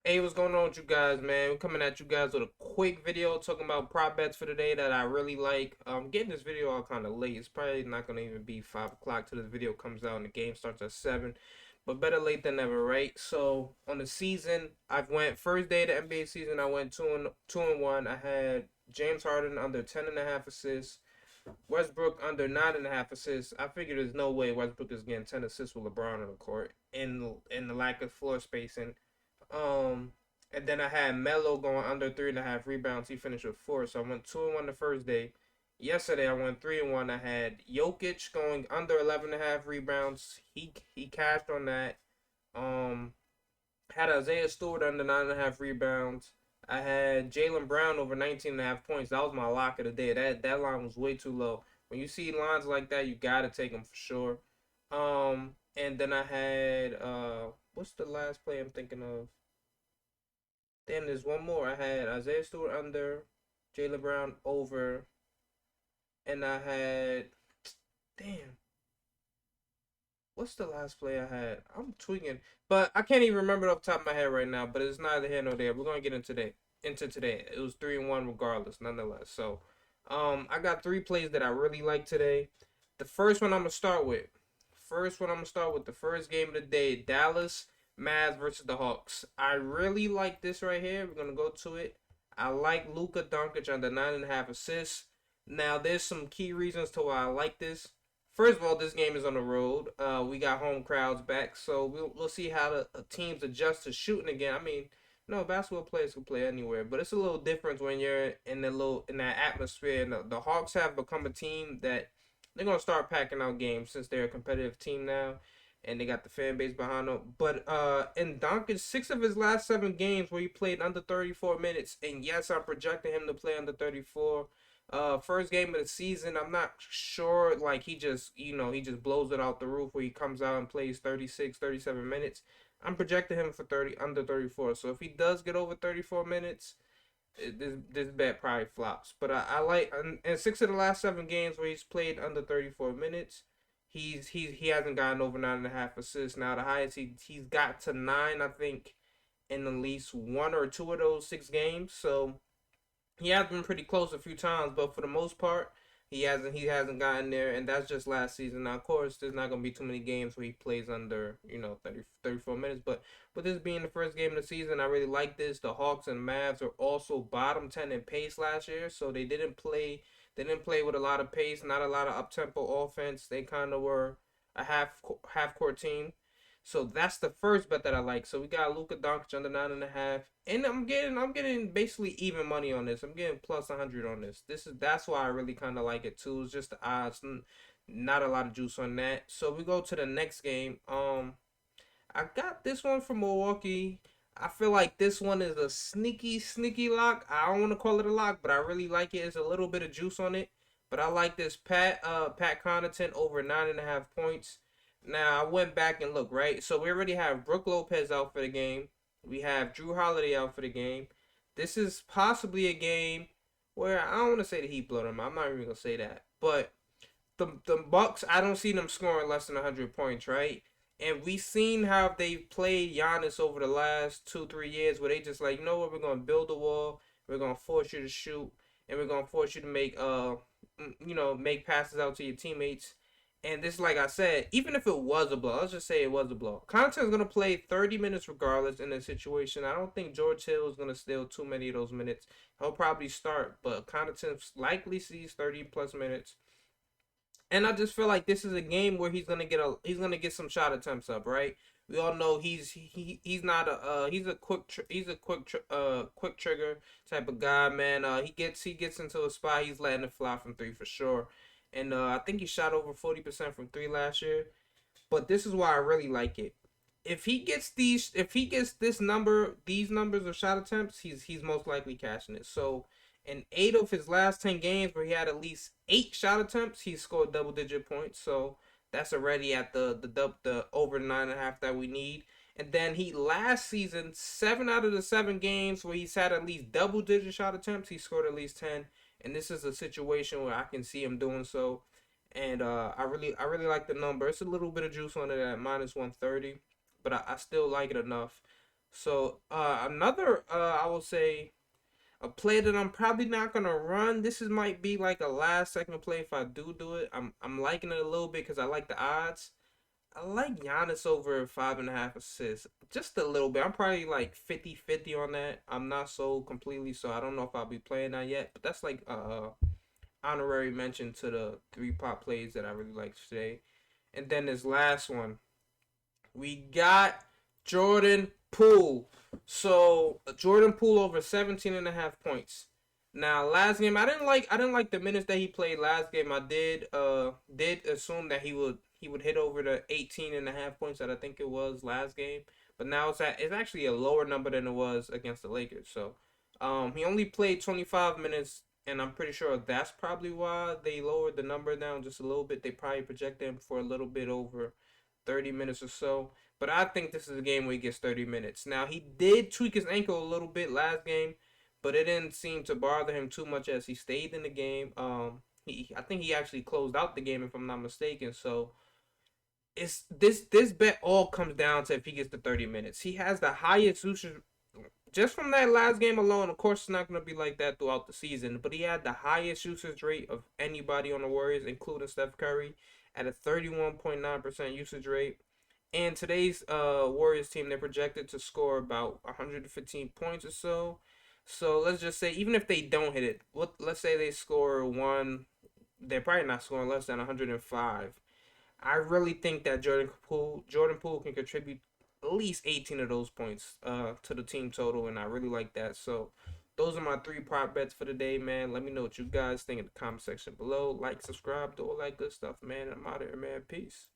Hey, what's going on with you guys, man? We're coming at you guys with a quick video talking about prop bets for the day that I really like. Getting this video all kind of late. It's probably not gonna even be 5 o'clock till this video comes out and the game starts at 7. But better late than never, right? So on the season, I've went first day of the NBA season. I went two and one. I had James Harden under 10.5 assists. Westbrook under 9.5 assists. I figured there's no way Westbrook is getting 10 assists with LeBron on the court in the lack of floor spacing. Um, and then I had Melo going under 3.5 rebounds. He finished with 4, so I went 2-1 the first day. Yesterday I went 3-1. I had Jokic going under 11.5 rebounds. He cashed on that. Um, had Isaiah Stewart under 9.5 rebounds. I had Jaylen Brown over 19.5 points. That was my lock of the day. That line was way too low. When you see lines like that, you gotta take them for sure. And then I had what's the last play I'm thinking of? Then there's one more. I had Isaiah Stewart under, Jaylen Brown over, and I had damn. What's the last play I had? I'm tweaking, but I can't even remember it off the top of my head right now. But it's neither here nor there. We're gonna get into today. It was 3-1 regardless, nonetheless. So, I got three plays that I really like today. The first one I'm gonna start with. The first game of the day: Dallas Mavs versus the Hawks. I really like this right here. We're gonna go to it. I like Luka Doncic under 9.5 assists. Now, there's some key reasons to why I like this. First of all, this game is on the road. We got home crowds back, so we'll see how the teams adjust to shooting again. I mean, no, basketball players can play anywhere, but it's a little different when you're in that atmosphere. And the Hawks have become a team that they're gonna start packing out games since they're a competitive team now, and they got the fan base behind them. But in Doncic, 6 of his last 7 games where he played under 34 minutes, and yes, I'm projecting him to play under 34. First game of the season, I'm not sure. Like he just blows it out the roof where he comes out and plays 36, 37 minutes. I'm projecting him for 30 under 34. So if he does get over 34 minutes, this bet probably flops. But I like in 6 of the last 7 games where he's played under 34 minutes, he hasn't gotten over 9.5 assists. Now the highest he's got to 9, I think, in at least one or two of those 6 games. So he has been pretty close a few times, but for the most part, he hasn't gotten there, and that's just last season. Now, of course, there's not gonna be too many games where he plays under 34 minutes, but with this being the first game of the season, I really like this. The Hawks and Mavs are also bottom 10 in pace last year, so they didn't play with a lot of pace, not a lot of up tempo offense. They kind of were a half court team. So that's the first bet that I like. So we got Luka Doncic under 9.5, and I'm getting basically even money on this. I'm getting plus 100 on this. That's why I really kind of like it too. It's just the odds, not a lot of juice on that. So we go to the next game. I got this one from Milwaukee. I feel like this one is a sneaky lock. I don't want to call it a lock, but I really like it. It's a little bit of juice on it. But I like this Pat Connaughton over 9.5 points. Now I went back and looked, right. So we already have Brook Lopez out for the game. We have Drew Holiday out for the game. This is possibly a game where I don't want to say the Heat blow them. I'm not even gonna say that. But the Bucks, I don't see them scoring less than 100 points, right? And we seen how they played Giannis over the last 2-3 years, where they just like, you know what, we're gonna build a wall, we're gonna force you to shoot, and we're gonna force you to make passes out to your teammates. And this, like I said, even if it was a blow, let's just say it was a blow. Connaughton's gonna play 30 minutes regardless in this situation. I don't think George Hill is gonna steal too many of those minutes. He'll probably start, but Connaughton likely sees 30 plus minutes. And I just feel like this is a game where he's gonna get some shot attempts up, right? We all know he's not a quick trigger type of guy, man. He gets into a spot, he's letting it fly from three for sure. And I think he shot over 40% from three last year. But this is why I really like it. If he gets these numbers of shot attempts, he's most likely cashing it. So in 8 of his last 10 games where he had at least 8 shot attempts, he scored double-digit points. So that's already at the over 9.5 that we need. And then he last season 7 out of the 7 games where he's had at least double-digit shot attempts, he scored at least 10. And this is a situation where I can see him doing so. And I really like the number. It's a little bit of juice on it at minus 130, but I still like it enough. So another I will say a play that I'm probably not gonna run. This is might be like a last second play if I do it. I'm liking it a little bit because I like the odds. I like Giannis over 5.5 assists. Just a little bit. I'm probably like 50-50 on that. I'm not so completely, so I don't know if I'll be playing that yet. But that's like honorary mention to the three pop plays that I really like today. And then this last one. We got Jordan Poole. So Jordan Poole over 17 and a half points. Now last game I didn't like the minutes that he played last game. I did assume that he would hit over the 18 and a half points that I think it was last game. But now it's actually a lower number than it was against the Lakers. So he only played 25 minutes and I'm pretty sure that's probably why they lowered the number down just a little bit. They probably projected him for a little bit over 30 minutes or so. But I think this is a game where he gets 30 minutes. Now, he did tweak his ankle a little bit last game, but it didn't seem to bother him too much as he stayed in the game. I think he actually closed out the game if I'm not mistaken. So it's this bet all comes down to if he gets the 30 minutes. He has the highest usage just from that last game alone. Of course, it's not going to be like that throughout the season, but he had the highest usage rate of anybody on the Warriors, including Steph Curry, at a 31.9% usage rate. And today's Warriors team, they're projected to score about 115 points or so. So let's just say, even if they don't hit it, let's say they score one, they're probably not scoring less than 105. I really think that Jordan Poole can contribute at least 18 of those points to the team total, and I really like that. So those are my three prop bets for the day, man. Let me know what you guys think in the comment section below. Like, subscribe, do all that good stuff, man. I'm out of here, man. Peace.